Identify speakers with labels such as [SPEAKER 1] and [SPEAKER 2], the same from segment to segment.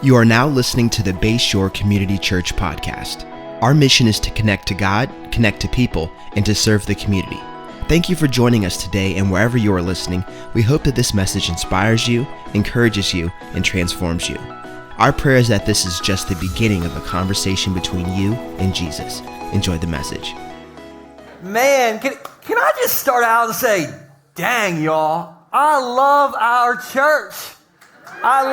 [SPEAKER 1] You are now listening to the Bayshore Community Church podcast. Our mission is to connect to God, connect to people, and to serve the community. Thank you for joining us today, and wherever you are listening, we hope that this message inspires you, encourages you, and transforms you. Our prayer is that this is just the beginning of a conversation between you and Jesus. Enjoy the message.
[SPEAKER 2] Man, can I just start out and say, dang, y'all, I love our church. I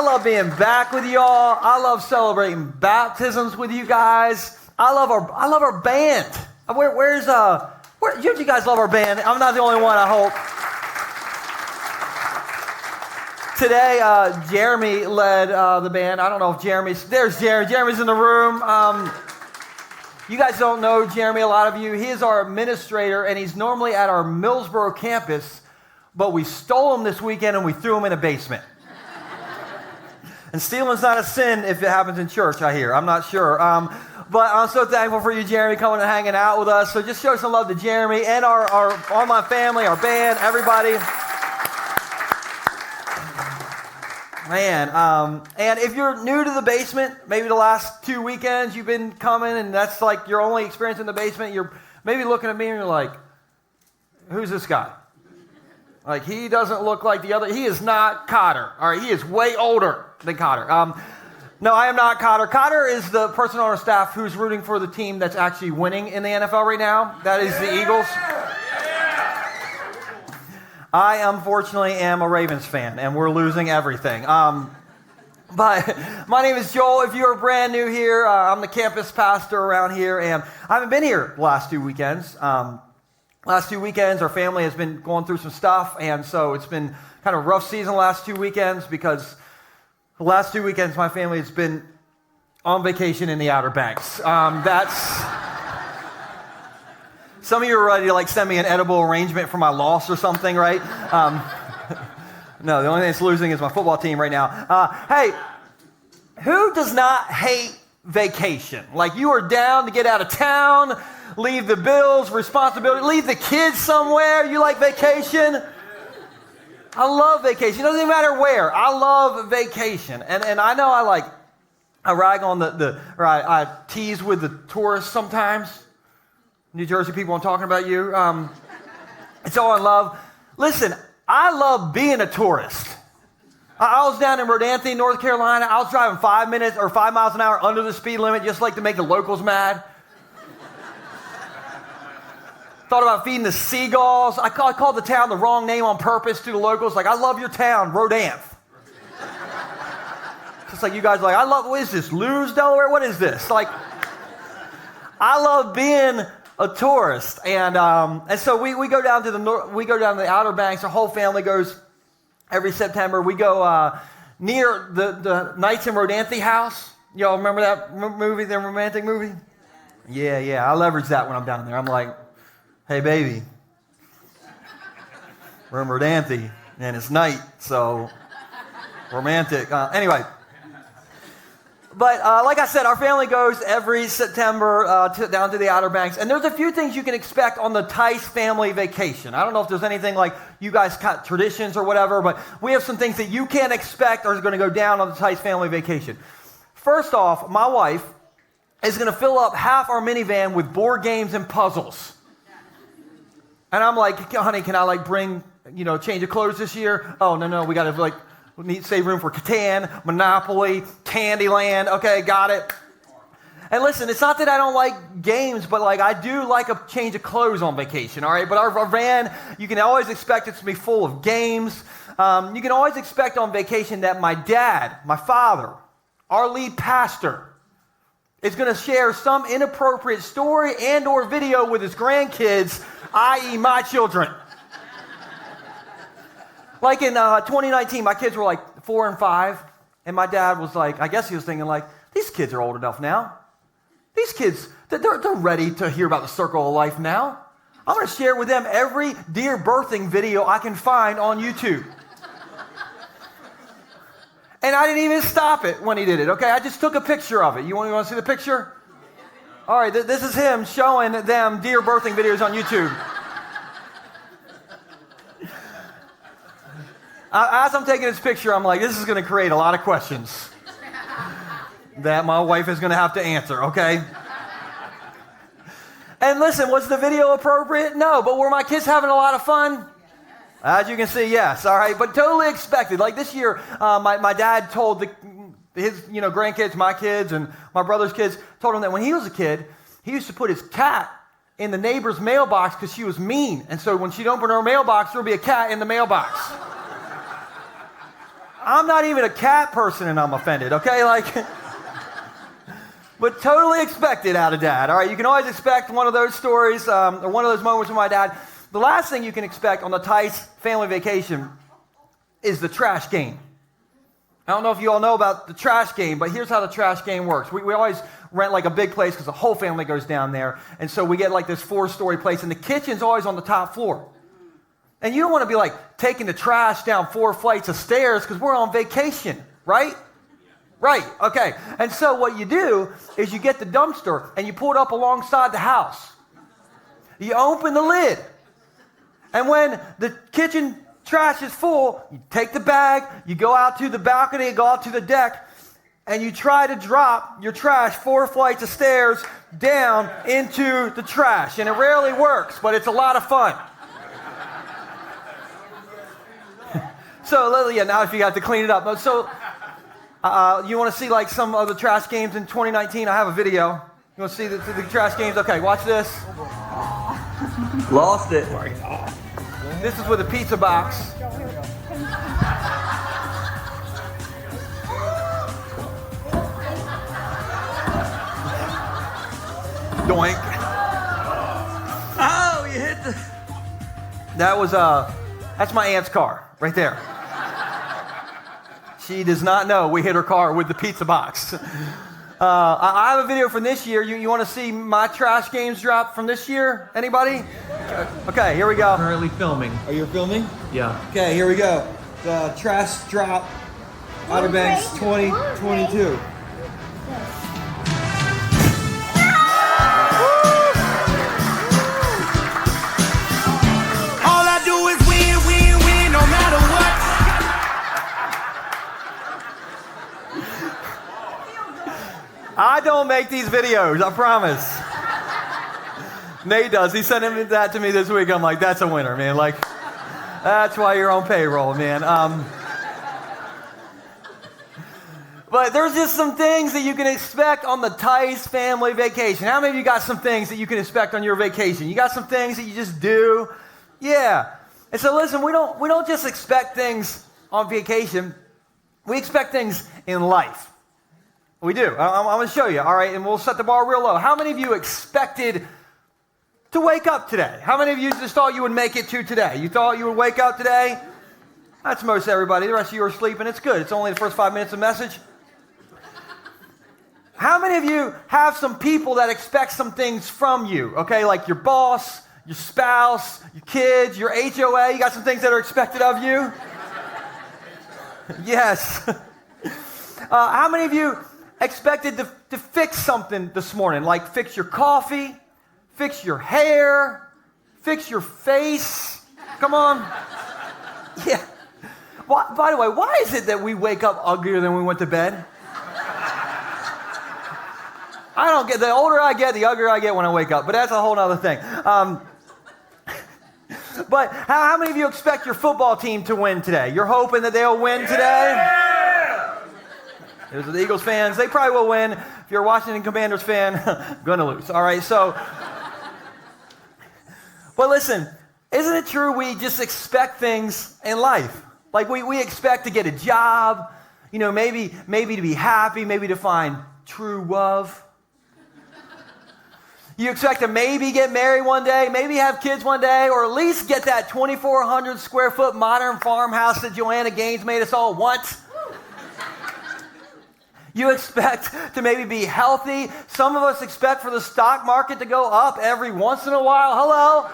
[SPEAKER 2] love being back with y'all. I love celebrating baptisms with you guys. I love our band. Where you guys love our band? I'm not the only one, I hope. Today, Jeremy led the band. I don't know if there's Jeremy. Jeremy's in the room. You guys don't know Jeremy, a lot of you. He is our administrator, and he's normally at our Millsboro Campus, but we stole him this weekend and we threw him in a basement. And stealing's not a sin if it happens in church, I hear. I'm not sure. But I'm so thankful for you, Jeremy, coming and hanging out with us. So just show some love to Jeremy and our online family, our band, everybody. Man, and if you're new to the basement, maybe the last 2 weekends you've been coming and that's like your only experience in the basement, you're maybe looking at me and you're like, who's this guy? Like, he doesn't look like the other. He is not Cotter. All right, he is way older than Cotter. No, I am not Cotter. Cotter is the person on our staff who's rooting for the team that's actually winning in the NFL right now. That is the Eagles. I, unfortunately, am a Ravens fan, and we're losing everything. But my name is Joel. If you're brand new here, I'm the campus pastor around here, and I haven't been here the last 2 weekends. Last 2 weekends, our family has been going through some stuff, and so it's been kind of a rough season the last 2 weekends because the last 2 weekends my family has been on vacation in the Outer Banks. Some of you are ready to send me an edible arrangement for my loss or something, right? No, the only thing that's losing is my football team right now. Hey, who does not hate vacation? Like, you are down to get out of town, leave the bills, responsibility, leave the kids somewhere. You like vacation? I love vacation. It doesn't even matter where. I love vacation. And I know I rag on or I tease with the tourists sometimes. New Jersey people, I'm talking about you. It's all I love. Listen, I love being a tourist. I was down in Rodanthe, North Carolina. I was driving 5 miles an hour under the speed limit just to make the locals mad. Thought about feeding the seagulls. I called the town the wrong name on purpose to the locals. I love your town, Rodanthe. Just like you guys I love, what is this, Lewes, Delaware? What is this? I love being a tourist. And so we go down to the Outer Banks. Our whole family goes every September. We go near the Nights in Rodanthe house. Y'all remember that movie, the romantic movie? Yeah. I leverage that when I'm down there. I'm like, hey, baby, we're in Rodanthe, and it's night, so romantic. Anyway, but like I said, our family goes every September down to the Outer Banks, and there's a few things you can expect on the Tice family vacation. I don't know if there's anything like you guys got traditions or whatever, but we have some things that you can't expect are going to go down on the Tice family vacation. First off, my wife is going to fill up half our minivan with board games and puzzles. And I'm like, honey, can I bring, change of clothes this year? Oh, no, we got to we need to save room for Catan, Monopoly, Candyland. Okay, got it. And listen, it's not that I don't like games, but I do like a change of clothes on vacation, all right? But our van, you can always expect it to be full of games. You can always expect on vacation that my dad, my father, our lead pastor, is going to share some inappropriate story and or video with his grandkids, i.e. my children. In 2019, my kids were 4 and 5, and my dad was I guess he was thinking these kids are old enough now. These kids, they're ready to hear about the circle of life now. I'm going to share with them every deer birthing video I can find on YouTube. And I didn't even stop it when he did it, okay? I just took a picture of it. You want to see the picture? All right, this is him showing them deer birthing videos on YouTube. As I'm taking this picture, I'm like, this is going to create a lot of questions that my wife is going to have to answer, okay? And listen, was the video appropriate? No, but were my kids having a lot of fun? As you can see, yes, all right, but totally expected. Like this year, my dad told his grandkids, my kids, and my brother's kids, told them that when he was a kid, he used to put his cat in the neighbor's mailbox because she was mean. And so when she'd open her mailbox, there would be a cat in the mailbox. I'm not even a cat person and I'm offended, okay? But totally expected out of Dad, all right? You can always expect one of those stories or one of those moments with my dad. The last thing you can expect on the Tice family vacation is the trash game. I don't know if you all know about the trash game, but here's how the trash game works. We always rent like a big place because the whole family goes down there. And so we get like this 4-story place, and the kitchen's always on the top floor. And you don't want to be like taking the trash down 4 flights of stairs because we're on vacation, right? Right, okay. And so what you do is you get the dumpster and you pull it up alongside the house. You open the lid. And when the kitchen trash is full, you take the bag, you go out to the balcony, go out to the deck, and you try to drop your trash 4 flights of stairs down into the trash. And it rarely works, but it's a lot of fun. So, yeah, now if you have to clean it up. So, you want to see like some of the trash games in 2019? I have a video. You want to see the trash games? Okay, watch this. Lost it. This is with a pizza box. Doink. Oh, you hit the... That's my aunt's car right there. She does not know we hit her car with the pizza box. I have a video from this year. You want to see my trash games drop from this year? Anybody? Okay, here we go.
[SPEAKER 3] Currently filming.
[SPEAKER 2] Are you filming?
[SPEAKER 3] Yeah.
[SPEAKER 2] Okay, here we go. The trash drop, Outer Banks 2022.
[SPEAKER 4] All I do is win, win, win, no matter what.
[SPEAKER 2] I don't make these videos, I promise. Nate does. He sent that to me this week. I'm like, that's a winner, man. Like, that's why you're on payroll, man. But there's just some things that you can expect on the Tice family vacation. How many of you got some things that you can expect on your vacation? You got some things that you just do? Yeah. And so listen, we don't just expect things on vacation. We expect things in life. We do. I'm going to show you, all right? And we'll set the bar real low. How many of you expected to wake up today? How many of you just thought you would make it to today? You thought you would wake up today? That's most everybody. The rest of you are sleeping. It's good. It's only the first 5 minutes of message. How many of you have some people that expect some things from you? Okay, like your boss, your spouse, your kids, your HOA. You got some things that are expected of you? Yes. How many of you expected to fix something this morning? Like fix your coffee, fix your hair, fix your face? Come on. Yeah. By the way, why is it that we wake up uglier than we went to bed? I don't get, the older I get, the uglier I get when I wake up, but that's a whole other thing. But how many of you expect your football team to win today? You're hoping that they'll win today? Yeah! There's the Eagles fans. They probably will win. If you're a Washington Commanders fan, gonna lose. All right, so. But listen, isn't it true we just expect things in life? Like we expect to get a job, maybe to be happy, maybe to find true love. You expect to maybe get married one day, maybe have kids one day, or at least get that 2,400 square foot modern farmhouse that Joanna Gaines made us all want. You expect to maybe be healthy. Some of us expect for the stock market to go up every once in a while. Hello?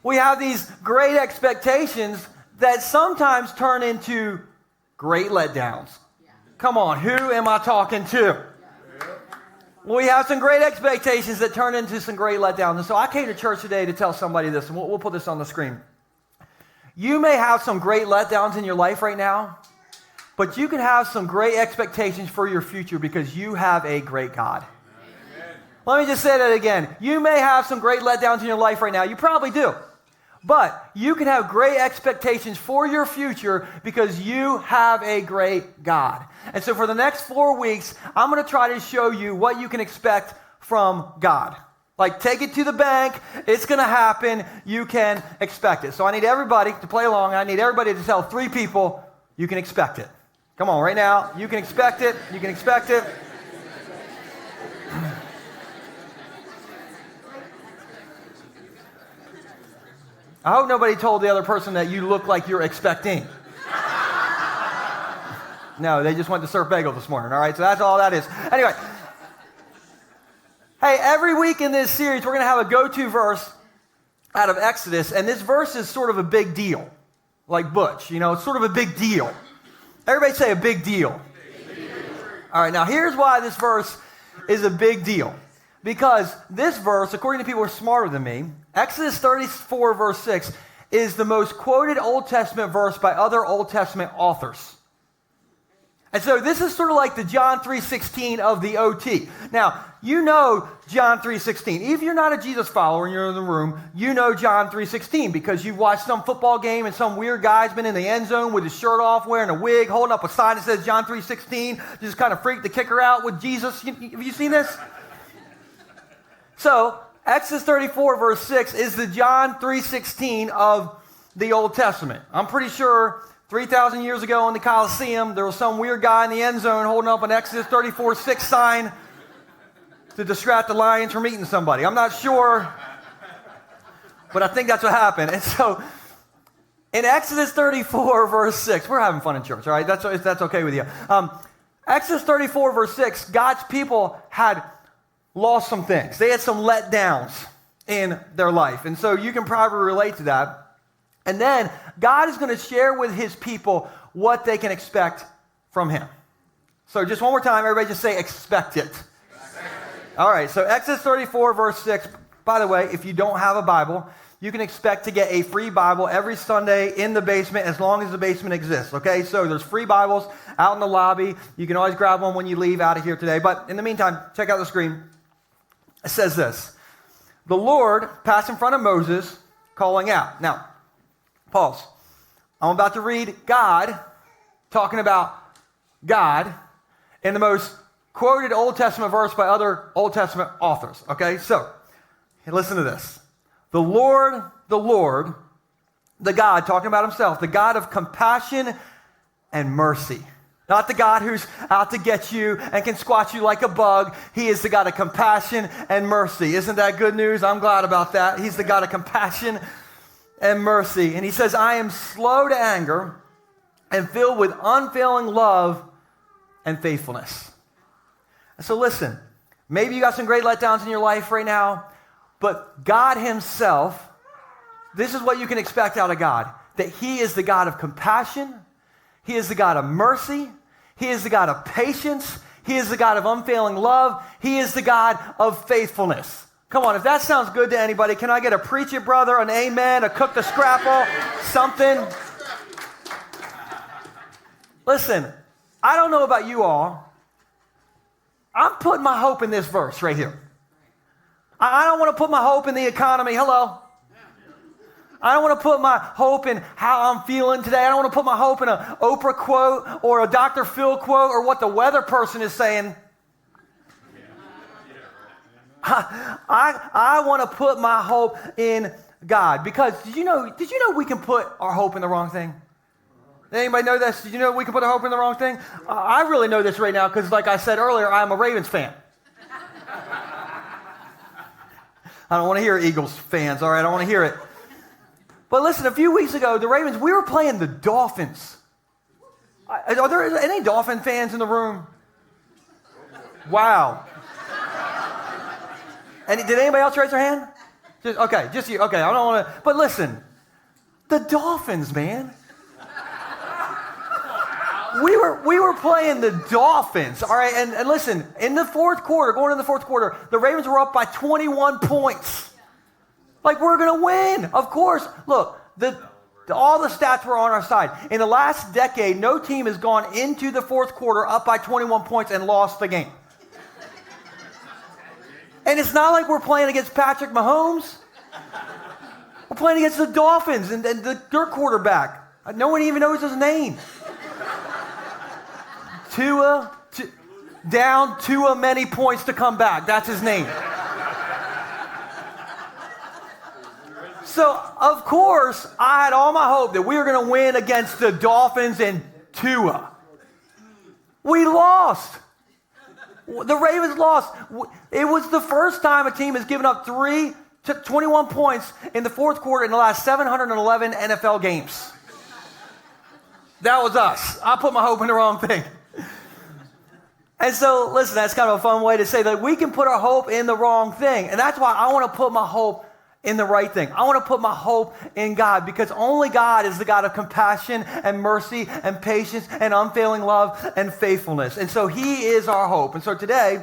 [SPEAKER 2] We have these great expectations that sometimes turn into great letdowns. Come on, who am I talking to? We have some great expectations that turn into some great letdowns. And so I came to church today to tell somebody this, and we'll put this on the screen. you may have some great letdowns in your life right now, but you can have some great expectations for your future because you have a great God. Amen. Let me just say that again. You may have some great letdowns in your life right now. You probably do. But you can have great expectations for your future because you have a great God. And so for the next 4 weeks, I'm going to try to show you what you can expect from God. Like, take it to the bank. It's going to happen. You can expect it. So I need everybody to play along. I need everybody to tell 3 people you can expect it. Come on, right now. You can expect it. You can expect it. I hope nobody told the other person that you look like you're expecting. No, they just went to Surf Bagel this morning, all right? So that's all that is. Anyway. Hey, every week in this series, we're going to have a go-to verse out of Exodus, and this verse is sort of a big deal. Like Butch, it's sort of a big deal. Everybody say a big deal. Big deal. All right, now here's why this verse is a big deal. Because this verse, according to people who are smarter than me, Exodus 34, verse 6, is the most quoted Old Testament verse by other Old Testament authors. And so this is sort of like the John 3:16 of the OT. Now, you know John 3:16. If you're not a Jesus follower and you're in the room, you know John 3:16 because you've watched some football game and some weird guy's been in the end zone with his shirt off, wearing a wig, holding up a sign that says John 3:16, just kind of freaked the kicker out with Jesus. Have you seen this? So, Exodus 34, verse 6 is the John 3:16 of the Old Testament. I'm pretty sure 3,000 years ago in the Colosseum, there was some weird guy in the end zone holding up an Exodus 34:6 sign to distract the lions from eating somebody. I'm not sure, but I think that's what happened. And so, in Exodus 34, verse 6, we're having fun in church, all right? That's okay with you. Exodus 34, verse 6, God's people had lost some things. They had some letdowns in their life. And so you can probably relate to that. And then God is going to share with his people what they can expect from him. So just one more time, everybody just say expect it. All right, so Exodus 34, verse 6. By the way, if you don't have a Bible, you can expect to get a free Bible every Sunday in the basement as long as the basement exists, okay? So there's free Bibles out in the lobby. You can always grab one when you leave out of here today. But in the meantime, check out the screen. It says this: the Lord passed in front of Moses, calling out. Now, pause. I'm about to read God, talking about God, in the most quoted Old Testament verse by other Old Testament authors. Okay, so listen to this. The Lord, the God, talking about himself, the God of compassion and mercy. Not the God who's out to get you and can squash you like a bug. He is the God of compassion and mercy. Isn't that good news? I'm glad about that. He's the God of compassion and mercy. And he says, I am slow to anger and filled with unfailing love and faithfulness. And so listen, maybe you got some great letdowns in your life right now, but God himself, this is what you can expect out of God, that he is the God of compassion. He is the God of mercy. He is the God of patience. He is the God of unfailing love. He is the God of faithfulness. Come on, if that sounds good to anybody, can I get a preach it, brother, an amen, a cook the scrapple, something? Listen, I don't know about you all. I'm putting my hope in this verse right here. I don't want to put my hope in the economy. Hello. I don't want to put my hope in how I'm feeling today. I don't want to put my hope in an Oprah quote or a Dr. Phil quote or what the weather person is saying. I want to put my hope in God because did you know we can put our hope in the wrong thing? Did anybody know this? Did you know we can put our hope in the wrong thing? I really know this right now because like I said earlier, I'm a Ravens fan. I don't want to hear Eagles fans, all right? I don't want to hear it. But listen, a few weeks ago, the Ravens, we were playing the Dolphins. Are there any Dolphin fans in the room? Wow. And did anybody else raise their hand? Just you. Okay, I don't want to. But listen, the Dolphins, man. We were playing the Dolphins, all right? And listen, in the fourth quarter, going into the fourth quarter, the Ravens were up by 21 points. Like, we're going to win, of course. Look, the All the stats were on our side. In the last decade, no team has gone into the fourth quarter up by 21 points and lost the game. And it's not like we're playing against Patrick Mahomes. We're playing against the Dolphins and their quarterback. No one even knows his name. Down Tua many points to come back. That's his name. So, of course, I had all my hope that we were going to win against the Dolphins and Tua. We lost. The Ravens lost. It was the first time a team has given up 21 points in the fourth quarter in the last 711 NFL games. That was us. I put my hope in the wrong thing. And so, listen, that's kind of a fun way to say that we can put our hope in the wrong thing. And that's why I want to put my hope in the right thing. I want to put my hope in God, because only God is the God of compassion and mercy and patience and unfailing love and faithfulness. And so he is our hope. And so today,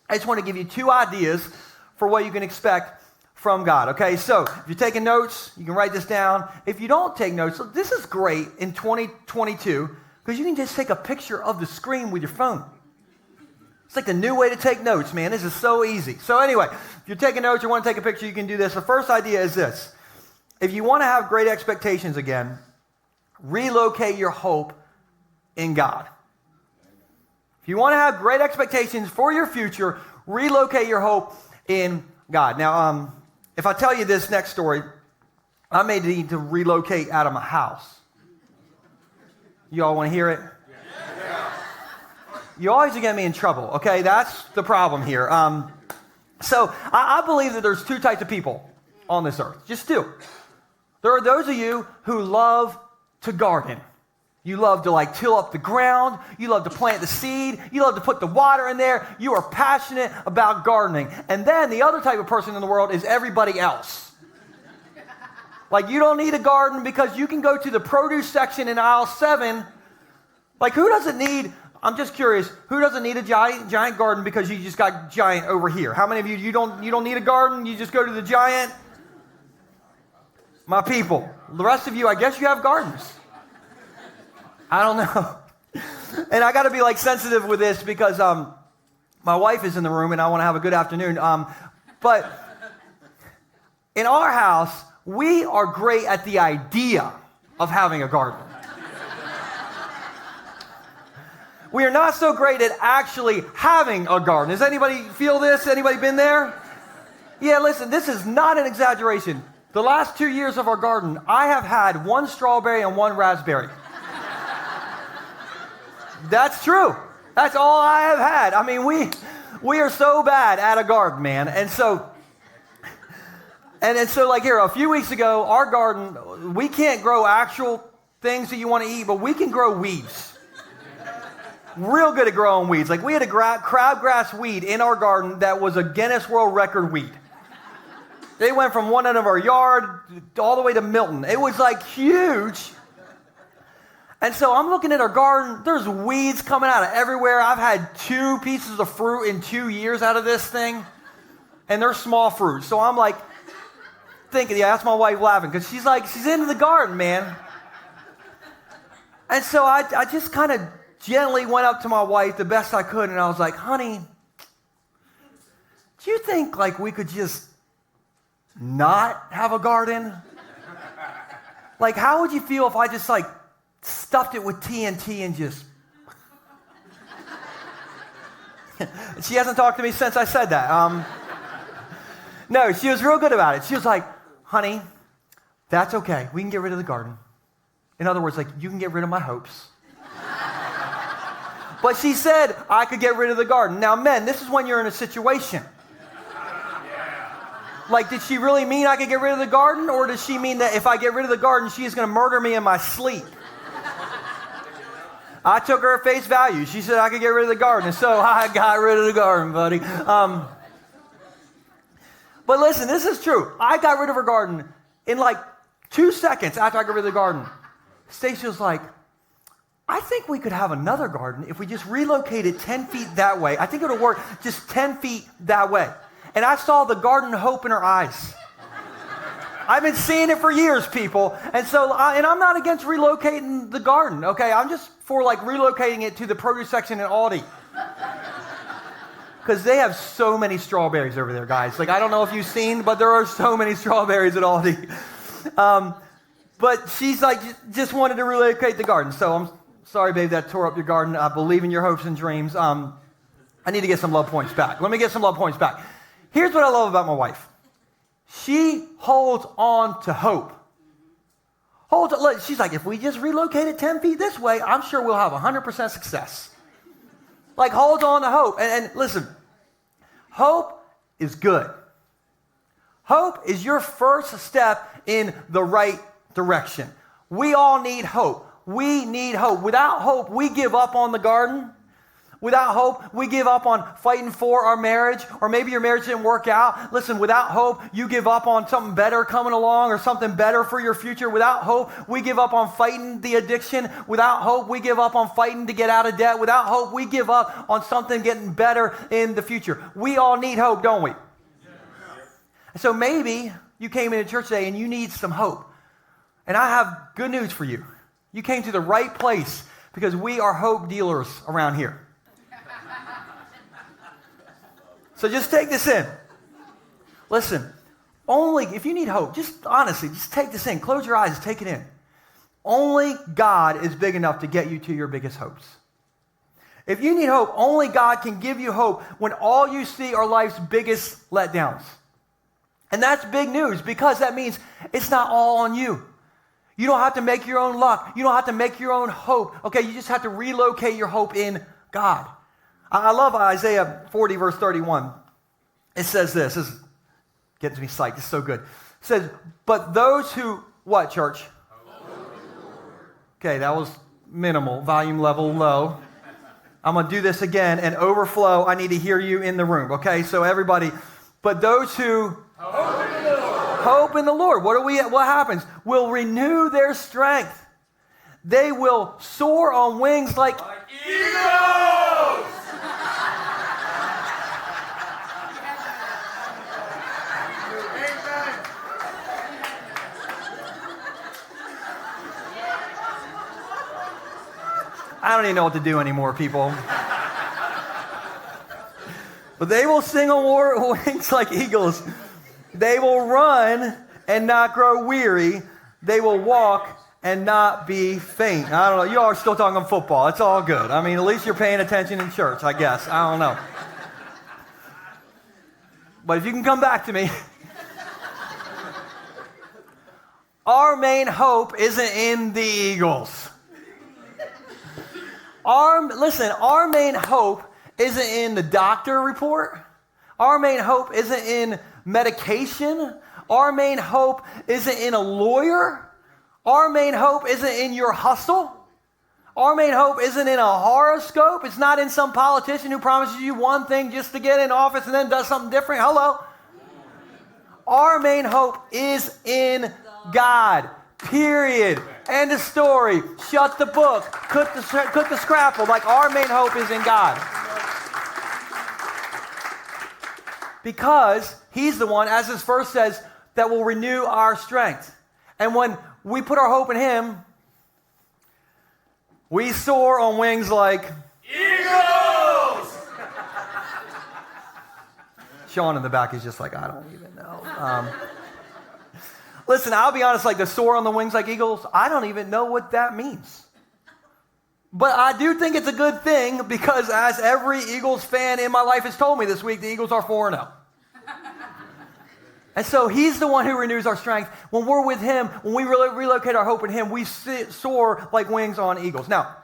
[SPEAKER 2] I just want to give you 2 ideas for what you can expect from God. Okay, so if you're taking notes, you can write this down. If you don't take notes, this is great in 2022 because you can just take a picture of the screen with your phone. It's like the new way to take notes, man. This is so easy. So anyway, if you're taking notes or want to take a picture, you can do this. The first idea is this. If you want to have great expectations again, relocate your hope in God. If you want to have great expectations for your future, relocate your hope in God. Now, if I tell you this next story, I may need to relocate out of my house. You all want to hear it? You always get me in trouble, okay? That's the problem here. So I believe that there's 2 types of people on this earth, just 2. There are those of you who love to garden. You love to till up the ground. You love to plant the seed. You love to put the water in there. You are passionate about gardening. And then the other type of person in the world is everybody else. You don't need a garden because you can go to the produce section in aisle 7. Who doesn't need... I'm just curious, who doesn't need a giant garden because you just got giant over here? How many of you don't need a garden? You just go to the giant? My people. The rest of you, I guess you have gardens. I don't know. And I got to be sensitive with this because my wife is in the room and I want to have a good afternoon. But in our house, we are great at the idea of having a garden. We are not so great at actually having a garden. Does anybody feel this? Anybody been there? Yeah, listen, this is not an exaggeration. The last 2 years of our garden, I have had 1 strawberry and 1 raspberry. That's true. That's all I have had. I mean, we are so bad at a garden, man. And so here, a few weeks ago, our garden, we can't grow actual things that you want to eat, but we can grow weeds. Real good at growing weeds. We had a crabgrass weed in our garden that was a Guinness World Record weed. They went from one end of our yard all the way to Milton. It was huge. And so I'm looking at our garden. There's weeds coming out of everywhere. I've had 2 pieces of fruit in 2 years out of this thing. And they're small fruit. So I'm thinking, that's my wife laughing because she's into the garden, man. And so I just kind of gently went up to my wife the best I could, and I was like, honey, do you think we could just not have a garden? How would you feel if I just stuffed it with TNT and just... She hasn't talked to me since I said that. No, she was real good about it. She was like, honey, that's okay. We can get rid of the garden. In other words, you can get rid of my hopes. But she said I could get rid of the garden. Now, men, this is when you're in a situation. Did she really mean I could get rid of the garden? Or does she mean that if I get rid of the garden, she is going to murder me in my sleep? I took her at face value. She said I could get rid of the garden. And so I got rid of the garden, buddy. But listen, this is true. I got rid of her garden in 2 seconds after I got rid of the garden. Stacy was like, I think we could have another garden if we just relocated 10 feet that way. I think it would work just 10 feet that way. And I saw the garden hope in her eyes. I've been seeing it for years, people. And so, and I'm not against relocating the garden, okay? I'm just for like relocating it to the produce section in Aldi. Because they have so many strawberries over there, guys. Like, I don't know if you've seen, but there are so many strawberries at Aldi. But she's like, just wanted to relocate the garden. So I'm sorry, babe, that tore up your garden. I believe in your hopes and dreams. I need to get some love points back. Let me get some love points back. Here's what I love about my wife. She holds on to hope. She's like, if we just relocate it 10 feet this way, I'm sure we'll have 100% success. Like, holds on to hope. And listen, hope is good. Hope is your first step in the right direction. We all need hope. We need hope. Without hope, we give up on the garden. Without hope, we give up on fighting for our marriage, or maybe your marriage didn't work out. Listen, without hope, you give up on something better coming along or something better for your future. Without hope, we give up on fighting the addiction. Without hope, we give up on fighting to get out of debt. Without hope, we give up on something getting better in the future. We all need hope, don't we? So maybe you came into church today and you need some hope. And I have good news for you. You came to the right place because we are hope dealers around here. So just take this in. Listen, only if you need hope, just honestly, just take this in. Close your eyes and take it in. Only God is big enough to get you to your biggest hopes. If you need hope, only God can give you hope when all you see are life's biggest letdowns. And that's big news because that means it's not all on you. You don't have to make your own luck. You don't have to make your own hope. Okay, you just have to relocate your hope in God. I love Isaiah 40, verse 31. It says this gets me psyched. It's so good. It says, but those who, what, church? Okay, that was minimal, volume level low. I'm going to do this again and overflow. I need to hear you in the room. Okay, so everybody, but those who hope in the Lord. What happens? Will renew their strength. They will soar on wings like eagles. I don't even know what to do anymore, people. But they will sing on wings like eagles. They will run and not grow weary. They will walk and not be faint. I don't know. You all are still talking football. It's all good. I mean, at least you're paying attention in church, I guess. I don't know. But if you can come back to me. Our main hope isn't in the Eagles. Our main hope isn't in the doctor report. Our main hope isn't in medication. Our main hope isn't in a lawyer. Our main hope isn't in your hustle. Our main hope isn't in a horoscope. It's not in some politician who promises you one thing just to get in office and then does something different. Hello. Our main hope is in God. Period. End of story. Shut the book. Cook the scrapple. Like, our main hope is in God. Because he's the one, as his verse says, that will renew our strength. And when we put our hope in him, we soar on wings like eagles. Sean in the back is just like, I don't even know. Listen, I'll be honest, like the soar on the wings like eagles, I don't even know what that means. But I do think it's a good thing because as every Eagles fan in my life has told me this week, the Eagles are 4-0. And so he's the one who renews our strength. When we're with him, when we relocate our hope in him, we soar like wings on eagles. Now,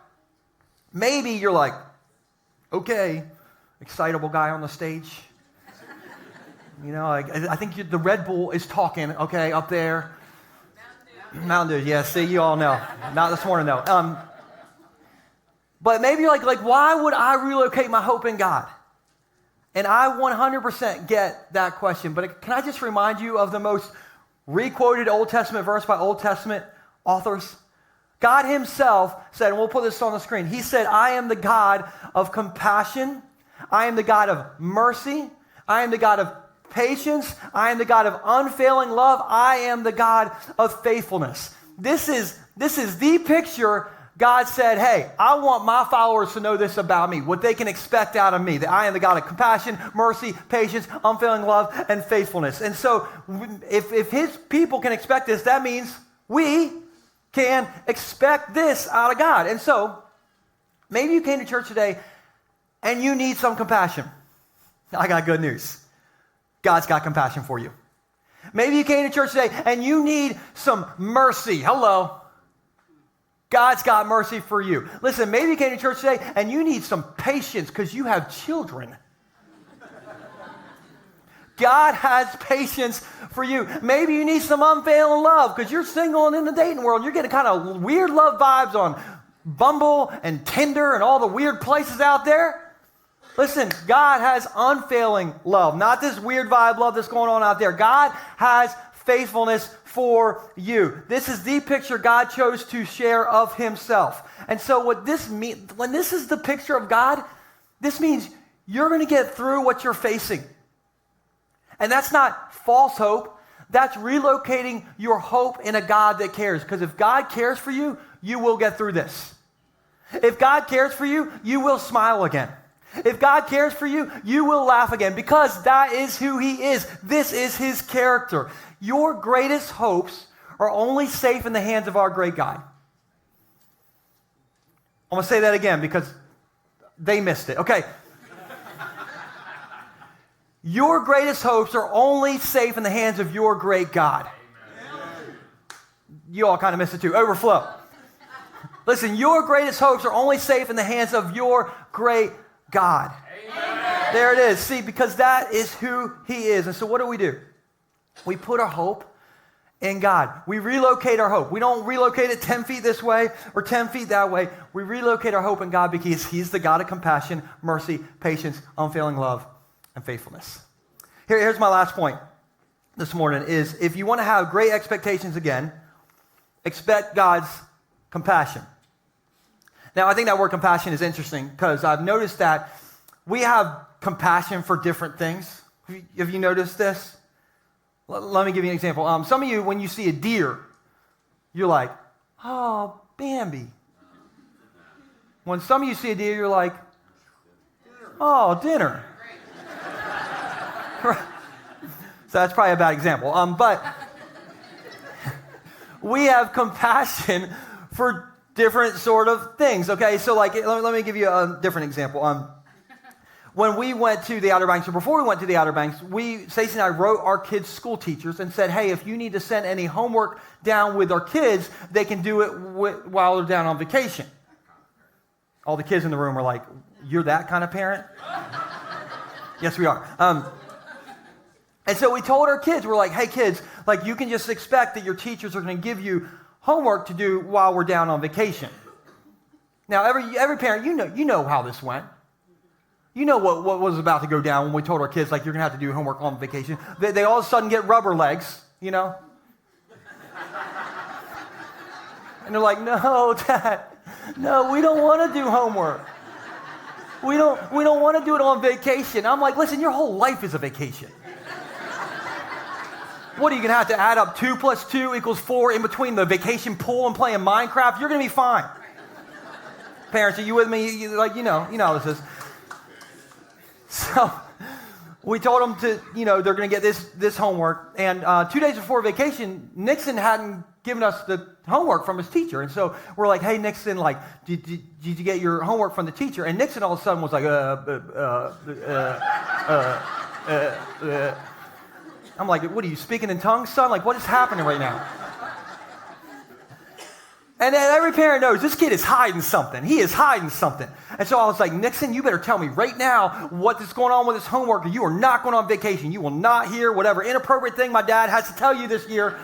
[SPEAKER 2] maybe you're like, okay, excitable guy on the stage. You know, I think the Red Bull is talking, okay, up there. Mountain Dew, yeah, see, you all know. Not this morning, though. But maybe you're like, why would I relocate my hope in God? And I 100% get that question. But can I just remind you of the most requoted Old Testament verse by Old Testament authors? God himself said, and we'll put this on the screen, he said, I am the God of compassion. I am the God of mercy. I am the God of patience. I am the God of unfailing love. I am the God of faithfulness. This is the picture. God said, hey, I want my followers to know this about me, what they can expect out of me, that I am the God of compassion, mercy, patience, unfailing love, and faithfulness. And so if his people can expect this, that means we can expect this out of God. And so maybe you came to church today and you need some compassion. I got good news. God's got compassion for you. Maybe you came to church today and you need some mercy. Hello. God's got mercy for you. Listen, maybe you came to church today and you need some patience because you have children. God has patience for you. Maybe you need some unfailing love because you're single and in the dating world. You're getting kind of weird love vibes on Bumble and Tinder and all the weird places out there. Listen, God has unfailing love, not this weird vibe love that's going on out there. God has faithfulness for you. This is the picture God chose to share of himself. And so what this means, when this is the picture of God, this means you're going to get through what you're facing. And that's not false hope. That's relocating your hope in a God that cares. Because if God cares for you, you will get through this. If God cares for you, you will smile again. If God cares for you, you will laugh again because that is who he is. This is his character. Your greatest hopes are only safe in the hands of our great God. I'm going to say that again because they missed it. Okay. Your greatest hopes are only safe in the hands of your great God. Amen. You all kind of missed it too. Overflow. Listen, your greatest hopes are only safe in the hands of your great God. Amen. There it is. See, because that is who he is. And so what do? We put our hope in God. We relocate our hope. We don't relocate it 10 feet this way or 10 feet that way. We relocate our hope in God because he's the God of compassion, mercy, patience, unfailing love, and faithfulness. Here's my last point this morning is if you want to have great expectations again, expect God's compassion. Now, I think that word compassion is interesting because I've noticed that we have compassion for different things. Have you noticed this? Let me give you an example. Some of you, when you see a deer, you're like, oh, Bambi. When some of you see a deer, you're like, oh, dinner. So that's probably a bad example. But we have compassion for different sort of things. Okay, so like, let me give you a different example. When we went to the Outer Banks, or before we went to the Outer Banks, Stacey and I wrote our kids' school teachers and said, hey, if you need to send any homework down with our kids, they can do it while they're down on vacation. All the kids in the room are like, you're that kind of parent? Yes, we are. And so we told our kids, we're like, hey, kids, like you can just expect that your teachers are going to give you homework to do while we're down on vacation. Now, every parent, you know how this went. You know what was about to go down when we told our kids, like, you're going to have to do homework on vacation. They all of a sudden get rubber legs, you know? And they're like, no, Dad, no, we don't want to do homework. We don't want to do it on vacation. I'm like, listen, your whole life is a vacation. What are you going to have to add up 2 + 2 = 4 in between the vacation pool and playing Minecraft? You're going to be fine. Parents, are you with me? You know how this is. So we told them to, they're going to get this homework. And 2 days before vacation, Nixon hadn't given us the homework from his teacher. And so we're like, hey, Nixon, like, did you get your homework from the teacher? And Nixon all of a sudden was like, I'm like, what are you speaking in tongues, son? Like, what is happening right now? And then every parent knows this kid is hiding something. He is hiding something. And so I was like, Nixon, you better tell me right now what is going on with this homework. You are not going on vacation. You will not hear whatever inappropriate thing my dad has to tell you this year.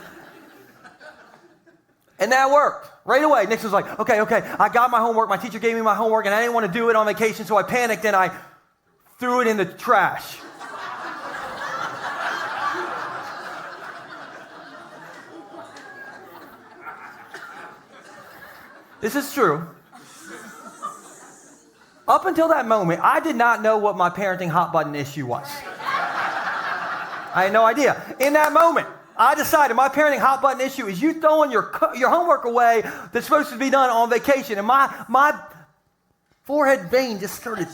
[SPEAKER 2] And that worked. Right away, Nixon was like, okay, I got my homework. My teacher gave me my homework, and I didn't want to do it on vacation, so I panicked, and I threw it in the trash. This is true. Up until that moment, I did not know what my parenting hot button issue was. I had no idea. In that moment, I decided my parenting hot button issue is you throwing your homework away that's supposed to be done on vacation. And my forehead vein just started.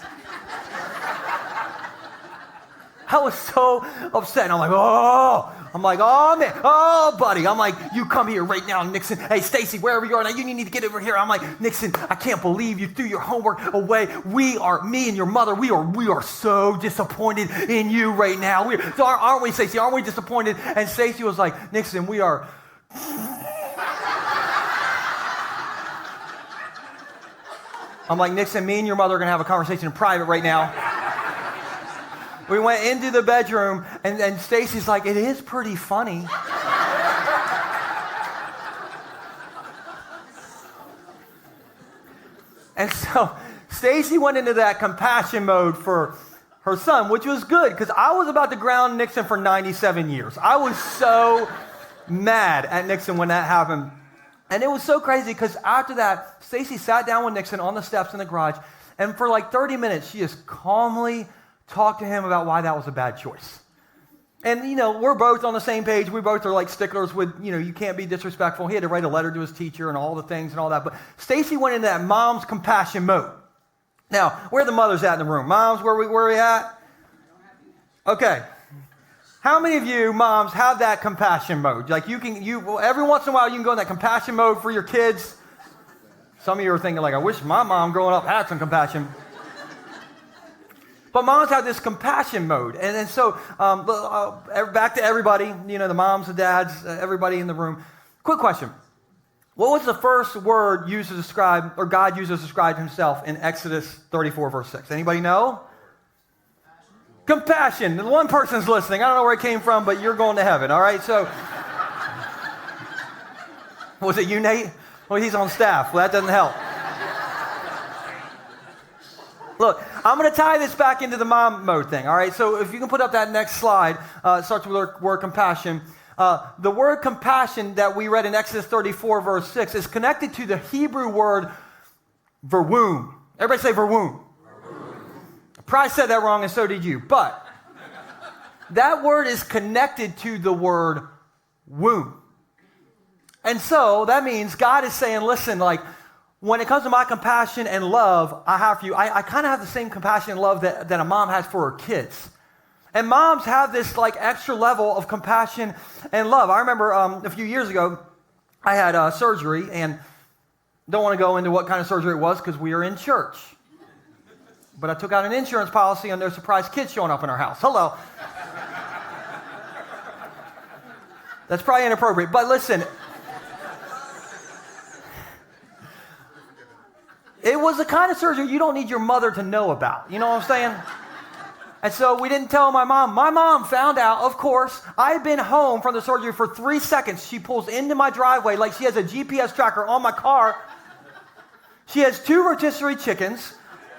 [SPEAKER 2] I was so upset. And I'm like, oh, man. Oh, buddy. I'm like, you come here right now, Nixon. Hey, Stacy, wherever you are now, you need to get over here. I'm like, Nixon, I can't believe you threw your homework away. Me and your mother, we are so disappointed in you right now. Aren't we, Stacy? Aren't we disappointed? And Stacy was like, Nixon, we are. I'm like, Nixon, me and your mother are going to have a conversation in private right now. We went into the bedroom, and Stacy's like, it is pretty funny. And so Stacy went into that compassion mode for her son, which was good, because I was about to ground Nixon for 97 years. I was so mad at Nixon when that happened. And it was so crazy, because after that, Stacy sat down with Nixon on the steps in the garage, and for like 30 minutes, she just calmly talk to him about why that was a bad choice. And, we're both on the same page. We both are like sticklers with, you can't be disrespectful. He had to write a letter to his teacher and all the things and all that. But Stacy went into that mom's compassion mode. Now, where are the mothers at in the room? Moms, where we at? Okay. How many of you moms have that compassion mode? Like every once in a while you can go in that compassion mode for your kids. Some of you are thinking like, I wish my mom growing up had some compassion. But moms have this compassion mode. And so back to everybody, the moms, the dads, everybody in the room. Quick question. What was the first word used to describe, or God used to describe himself in Exodus 34, verse 6? Anybody know? Compassion. One person's listening. I don't know where it came from, but you're going to heaven, all right? So, was it you, Nate? Well, he's on staff. Well, that doesn't help. Look, I'm going to tie this back into the mom mode thing, all right? So if you can put up that next slide, it starts with the word compassion. The word compassion that we read in Exodus 34, verse 6, is connected to the Hebrew word verwoom. Everybody say verwoom. Probably said that wrong, and so did you. But that word is connected to the word womb. And so that means God is saying, listen, like, when it comes to my compassion and love I have for you, I kind of have the same compassion and love that a mom has for her kids. And moms have this like extra level of compassion and love. I remember a few years ago, I had surgery, and don't want to go into what kind of surgery it was because we are in church. But I took out an insurance policy on no surprise kids showing up in our house. Hello. That's probably inappropriate, but listen. It was the kind of surgery you don't need your mother to know about. You know what I'm saying? And so we didn't tell my mom. My mom found out, of course. I had been home from the surgery for 3 seconds. She pulls into my driveway like she has a GPS tracker on my car. She has 2 rotisserie chickens,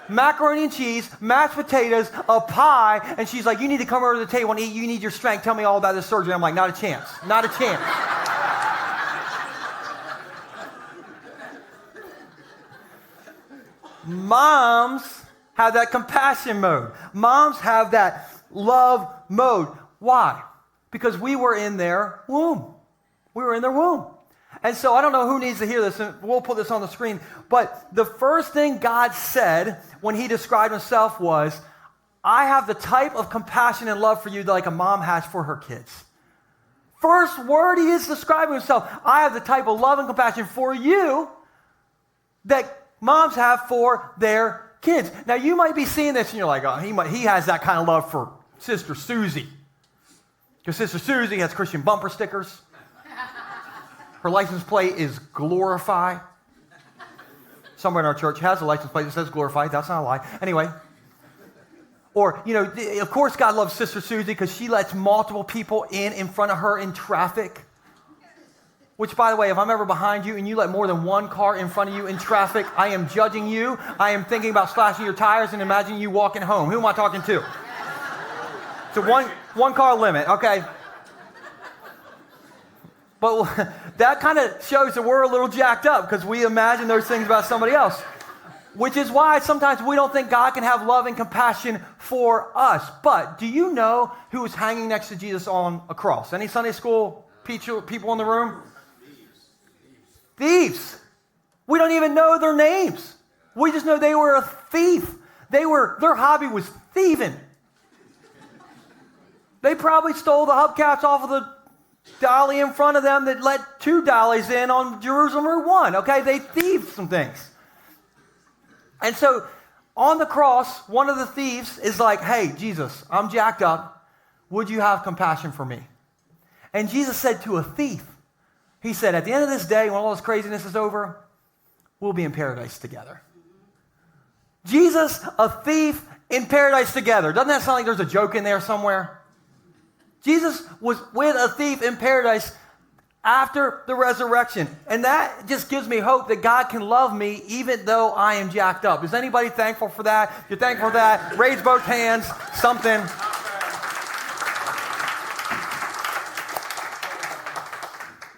[SPEAKER 2] macaroni and cheese, mashed potatoes, a pie, and she's like, you need to come over to the table and eat. You need your strength. Tell me all about this surgery. I'm like, not a chance. Not a chance. Moms have that compassion mode. Moms have that love mode. Why? Because we were in their womb. We were in their womb. And so I don't know who needs to hear this, and we'll put this on the screen, but the first thing God said when he described himself was, I have the type of compassion and love for you that like a mom has for her kids. First word he is describing himself, I have the type of love and compassion for you that moms have for their kids. Now, you might be seeing this and you're like, oh, he has that kind of love for Sister Susie. Because Sister Susie has Christian bumper stickers. Her license plate is glorify. Somewhere in our church has a license plate that says glorify. That's not a lie. Anyway. Or, of course God loves Sister Susie because she lets multiple people in front of her in traffic. Which, by the way, if I'm ever behind you and you let more than one car in front of you in traffic, I am judging you. I am thinking about slashing your tires and imagining you walking home. Who am I talking to? It's a one car limit, okay? But that kind of shows that we're a little jacked up because we imagine those things about somebody else. Which is why sometimes we don't think God can have love and compassion for us. But do you know who was hanging next to Jesus on a cross? Any Sunday school people in the room? Thieves. We don't even know their names. We just know they were a thief. Their hobby was thieving. They probably stole the hubcaps off of the dolly in front of them that let 2 dollies in on Jerusalem Route 1. Okay, they thieved some things. And so on the cross, one of the thieves is like, hey, Jesus, I'm jacked up. Would you have compassion for me? And Jesus said to a thief, he said, at the end of this day, when all this craziness is over, we'll be in paradise together. Jesus, a thief, in paradise together. Doesn't that sound like there's a joke in there somewhere? Jesus was with a thief in paradise after the resurrection. And that just gives me hope that God can love me even though I am jacked up. Is anybody thankful for that? If you're thankful for that, raise both hands, something.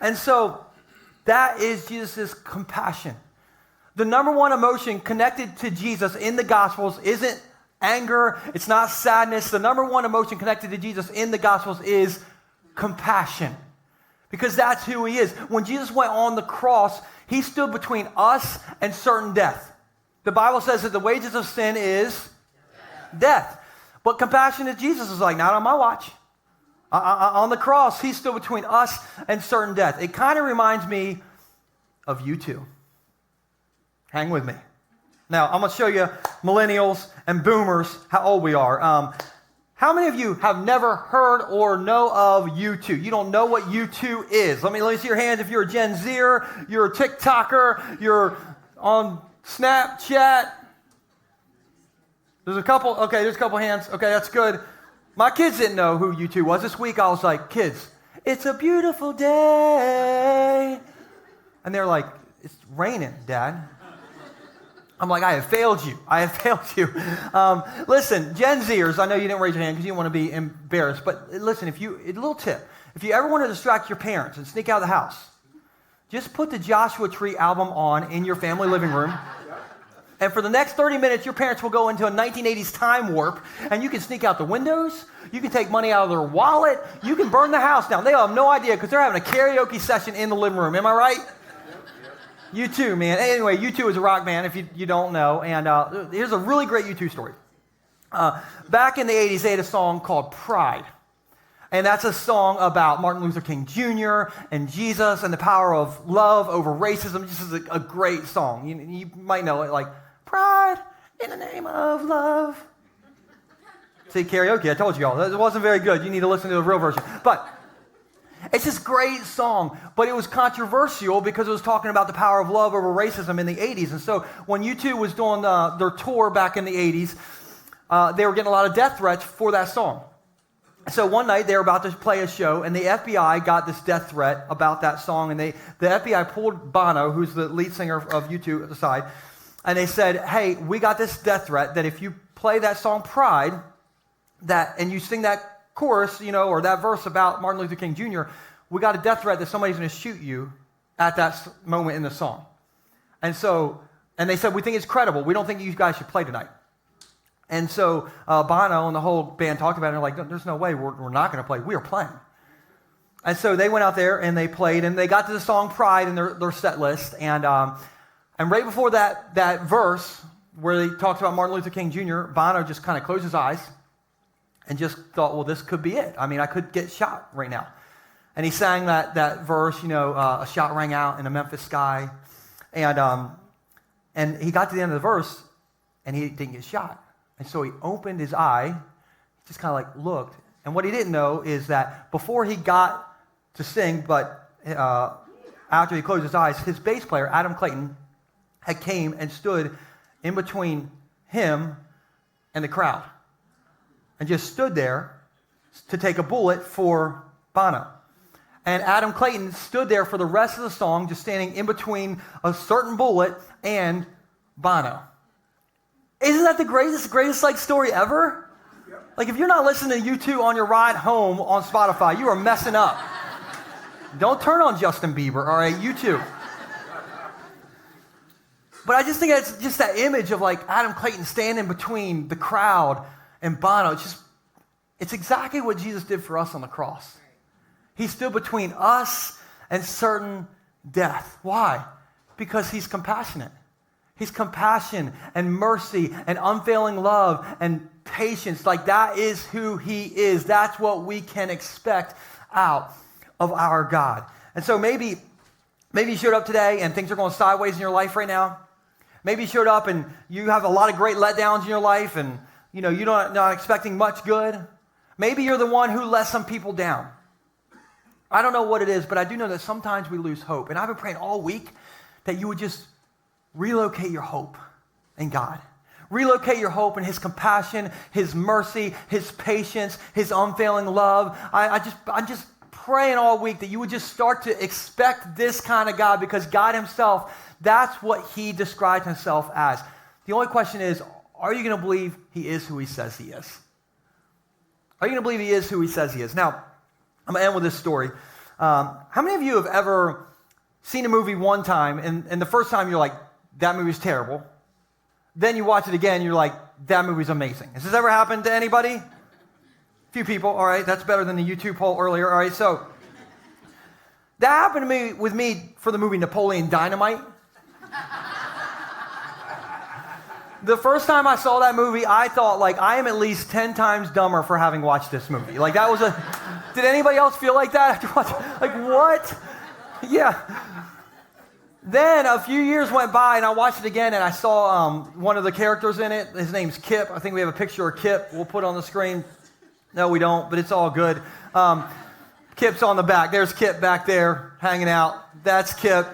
[SPEAKER 2] And so that is Jesus' compassion. The number one emotion connected to Jesus in the Gospels isn't anger, it's not sadness. The number one emotion connected to Jesus in the Gospels is compassion. Because that's who he is. When Jesus went on the cross, he stood between us and certain death. The Bible says that the wages of sin is death. But compassionate Jesus is like, not on my watch. On the cross, he stood between us and certain death. It kind of reminds me of you two. Hang with me. Now, I'm going to show you millennials and boomers how old we are. How many of you have never heard or know of U2? You don't know what U2 is. Let me see your hands if you're a Gen Zer, you're a TikToker, you're on Snapchat. There's a couple hands. Okay, that's good. My kids didn't know who U2 was. This week I was like, kids, it's a beautiful day. And they're like, it's raining, Dad. I'm like, I have failed you. Listen, Gen Zers, I know you didn't raise your hand because you didn't want to be embarrassed, but listen, a little tip. If you ever want to distract your parents and sneak out of the house, just put the Joshua Tree album on in your family living room, and for the next 30 minutes, your parents will go into a 1980s time warp, and you can sneak out the windows, you can take money out of their wallet, you can burn the house down. They have no idea because they're having a karaoke session in the living room. Am I right? U2, man. Anyway, U2 is a rock band, if you don't know. And here's a really great U2 story. Back in the 80s, they had a song called Pride. And that's a song about Martin Luther King Jr. and Jesus and the power of love over racism. This is a great song. You might know it, like, Pride in the name of love. See, karaoke, I told you all. It wasn't very good. You need to listen to the real version. But it's this great song, but it was controversial because it was talking about the power of love over racism in the 80s. And so when U2 was doing their tour back in the 80s, they were getting a lot of death threats for that song. So one night they were about to play a show, and the FBI got this death threat about that song. And the FBI pulled Bono, who's the lead singer of U2, at the side, and they said, hey, we got this death threat that if you play that song Pride, and you sing that chorus, or that verse about Martin Luther King Jr., we got a death threat that somebody's going to shoot you at that moment in the song. And they said, we think it's credible. We don't think you guys should play tonight. And so Bono and the whole band talked about it, and they're like, there's no way we're not going to play. We are playing. And so they went out there and they played, and they got to the song Pride in their set list. And right before that verse where they talked about Martin Luther King Jr., Bono just kind of closed his eyes and just thought, well, this could be it. I mean, I could get shot right now. And he sang that verse, a shot rang out in the Memphis sky. And he got to the end of the verse, and he didn't get shot. And so he opened his eye, just kind of like looked. And what he didn't know is that before he got to sing, but after he closed his eyes, his bass player, Adam Clayton, had came and stood in between him and the crowd. And just stood there to take a bullet for Bono. And Adam Clayton stood there for the rest of the song, just standing in between a certain bullet and Bono. Isn't that the greatest like story ever? Like, if you're not listening to U2 on your ride home on Spotify, you are messing up. Don't turn on Justin Bieber, all right? U2. But I just think it's just that image of like Adam Clayton standing between the crowd and Bono. It's exactly what Jesus did for us on the cross. He stood between us and certain death. Why? Because he's compassionate. He's compassion and mercy and unfailing love and patience. Like that is who he is. That's what we can expect out of our God. And so maybe you showed up today and things are going sideways in your life right now. Maybe you showed up and you have a lot of great letdowns in your life and you're not expecting much good. Maybe you're the one who let some people down. I don't know what it is, but I do know that sometimes we lose hope. And I've been praying all week that you would just relocate your hope in God. Relocate your hope in his compassion, his mercy, his patience, his unfailing love. I'm just praying all week that you would just start to expect this kind of God, because God himself, that's what he described himself as. The only question is, are you going to believe he is who he says he is? Are you going to believe he is who he says he is? Now, I'm going to end with this story. How many of you have ever seen a movie one time, and the first time you're like, that movie's terrible. Then you watch it again, you're like, that movie's amazing. Has this ever happened to anybody? A few people, all right, that's better than the YouTube poll earlier. All right, so that happened with me for the movie Napoleon Dynamite. The first time I saw that movie, I thought, like, I am at least 10 times dumber for having watched this movie. Like, that was did anybody else feel like that after watching? Like, what? Yeah. Then a few years went by, and I watched it again, and I saw one of the characters in it. His name's Kip. I think we have a picture of Kip. We'll put it on the screen. No, we don't, but it's all good. Kip's on the back. There's Kip back there hanging out. That's Kip.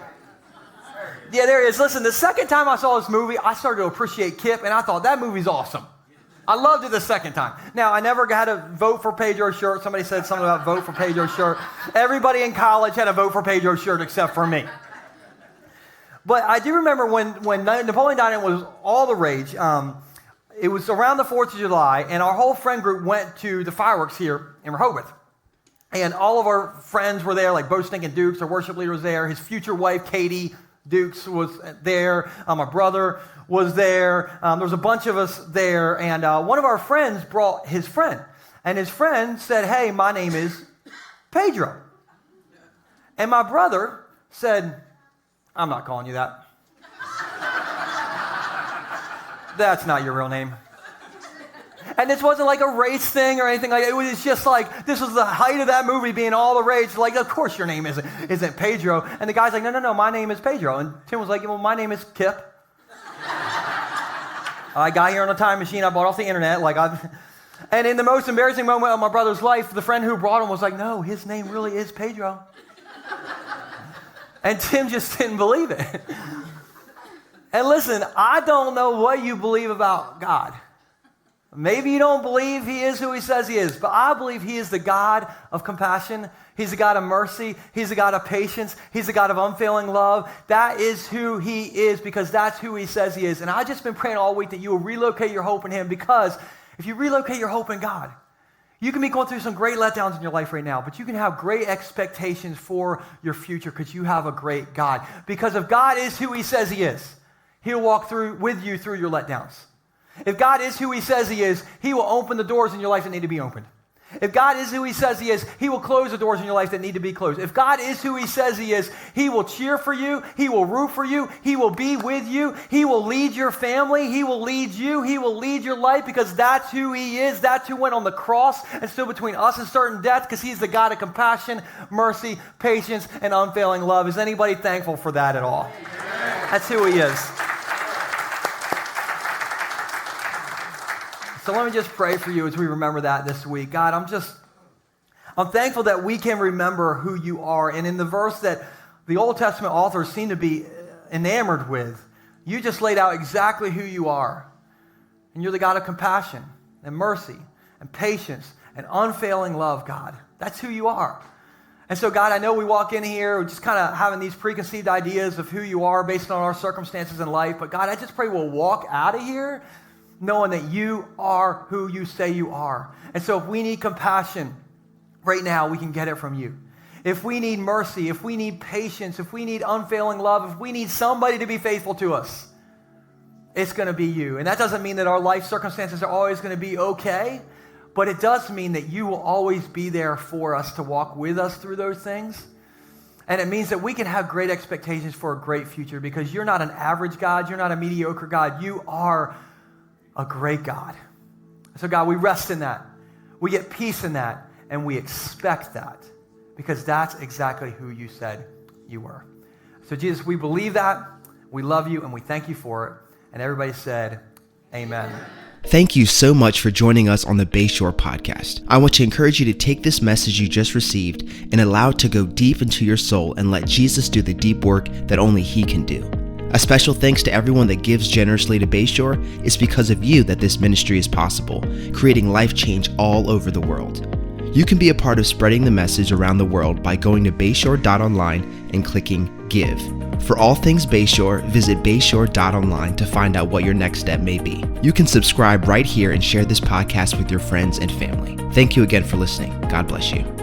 [SPEAKER 2] Yeah, there he is. Listen, the second time I saw this movie, I started to appreciate Kip, and I thought, that movie's awesome. I loved it the second time. Now, I never had a vote for Pedro's shirt. Somebody said something about vote for Pedro's shirt. Everybody in college had a vote for Pedro's shirt except for me. But I do remember when Napoleon Dynamite was all the rage. It was around the 4th of July, and our whole friend group went to the fireworks here in Rehoboth. And all of our friends were there, like Bo Stinkin' Dukes, our worship leader was there. His future wife, Katie Dukes, was there. My brother was there. There was a bunch of us there. And one of our friends brought his friend. And his friend said, hey, my name is Pedro. And my brother said, I'm not calling you that. That's not your real name. And this wasn't like a race thing or anything like that. It was just like, this was the height of that movie being all the rage. Like, of course your name isn't Pedro. And the guy's like, no, my name is Pedro. And Tim was like, well, my name is Kip. I got here on a time machine. I bought off the internet. And in the most embarrassing moment of my brother's life, the friend who brought him was like, no, his name really is Pedro. And Tim just didn't believe it. And listen, I don't know what you believe about God. Maybe you don't believe he is who he says he is, but I believe he is the God of compassion. He's the God of mercy. He's the God of patience. He's the God of unfailing love. That is who he is, because that's who he says he is. And I've just been praying all week that you will relocate your hope in him, because if you relocate your hope in God, you can be going through some great letdowns in your life right now, but you can have great expectations for your future because you have a great God. Because if God is who he says he is, he'll walk with you through your letdowns. If God is who he says he is, he will open the doors in your life that need to be opened. If God is who he says he is, he will close the doors in your life that need to be closed. If God is who he says he is, he will cheer for you. He will root for you. He will be with you. He will lead your family. He will lead you. He will lead your life, because that's who he is. That's who went on the cross and stood between us and certain death, because he's the God of compassion, mercy, patience, and unfailing love. Is anybody thankful for that at all? That's who he is. So let me just pray for you as we remember that this week. God, I'm thankful that we can remember who you are. And in the verse that the Old Testament authors seem to be enamored with, you just laid out exactly who you are. And you're the God of compassion and mercy and patience and unfailing love, God. That's who you are. And so, God, I know we walk in here just kind of having these preconceived ideas of who you are based on our circumstances in life. But, God, I just pray we'll walk out of here knowing that you are who you say you are. And so if we need compassion right now, we can get it from you. If we need mercy, if we need patience, if we need unfailing love, if we need somebody to be faithful to us, it's going to be you. And that doesn't mean that our life circumstances are always going to be okay, but it does mean that you will always be there for us to walk with us through those things. And it means that we can have great expectations for a great future because you're not an average God. You're not a mediocre God. You are a great God. So God, we rest in that. We get peace in that. And we expect that because that's exactly who you said you were. So Jesus, we believe that. We love you and we thank you for it. And everybody said, amen.
[SPEAKER 1] Thank you so much for joining us on the Bayshore podcast. I want to encourage you to take this message you just received and allow it to go deep into your soul and let Jesus do the deep work that only he can do. A special thanks to everyone that gives generously to Bayshore. It's because of you that this ministry is possible, creating life change all over the world. You can be a part of spreading the message around the world by going to bayshore.online and clicking Give. For all things Bayshore, visit bayshore.online to find out what your next step may be. You can subscribe right here and share this podcast with your friends and family. Thank you again for listening. God bless you.